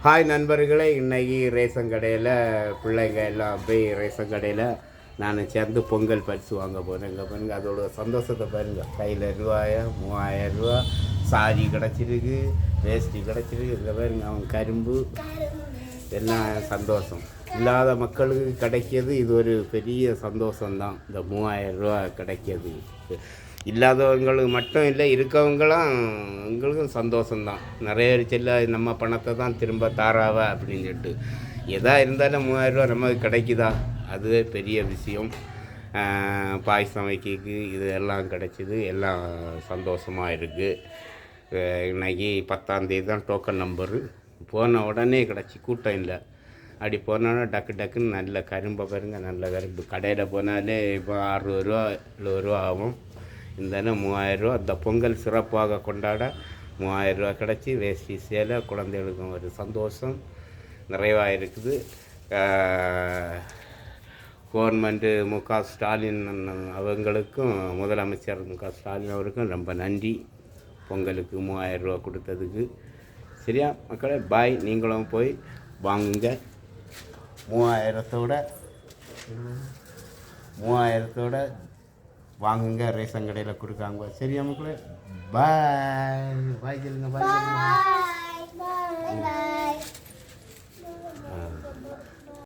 Hi நண்பர்களே, இன்றைக்கி ration கடையில் பிள்ளைங்க எல்லாம் போய் ரேஷன் கடையில் நான் சேர்ந்து பொங்கல் பரிசு வாங்க போனேன். இங்கே பாருங்க, அதோட சந்தோஷத்தை பாருங்கள். கையில் 3000 சாரி கிடச்சிருக்கு, வேஷ்டி கிடச்சிருக்கு. இங்கே பாருங்க, அவன் கரும்பு எல்லாம் சந்தோஷம். இல்லாத மக்களுக்கு கிடைக்கிது இது ஒரு பெரிய சந்தோஷம்தான். இந்த 3000 கிடைக்கிது இல்லாதவங்களுக்கு மட்டும் இல்லை, இருக்கவங்களும் எங்களுக்கும் சந்தோஷம்தான். நிறைய செல்ல நம்ம பணத்தை தான் திரும்ப தாராவா அப்படின்னு சொல்லிட்டு எதா இருந்தாலும் 3000 நமக்கு கிடைக்குதா, அதுவே பெரிய விஷயம். பாயசம் வைக்கிக்கு இது எல்லாம் கிடைச்சிது, எல்லாம் சந்தோஷமாக இருக்குது. இன்றைக்கி 10ஆம் தேதி தான் டோக்கன் நம்பரு. போன உடனே கிடச்சி, கூட்டம் இல்லை. அப்படி போனோன்னா டக்குன்னு நல்ல கரும்பை பாருங்க, நல்ல கரும்பு. கடையில் போனாலே இப்போ 60 70 ஆகும். இந்த 3000 அந்த பொங்கல் சிறப்பாக கொண்டாட 3000 கிடச்சி வேஷ்டி சேலை, குழந்தைகளுக்கும் ஒரு சந்தோஷம் நிறைவாக இருக்குது. கவர்மெண்ட்டு ஸ்டாலின் அவங்களுக்கும், முதலமைச்சர் ஸ்டாலின் அவருக்கும் ரொம்ப நன்றி, பொங்கலுக்கு 3000 கொடுத்ததுக்கு. சரியா மக்களே, பாய். நீங்களும் போய் வாங்குங்க. 3000 வாங்குங்க, ரேஷன் கடையில் கொடுக்காங்க. சரியா மக்களே, பாய். பாய் சொல்லுங்க, பாய் சொல்லுங்க.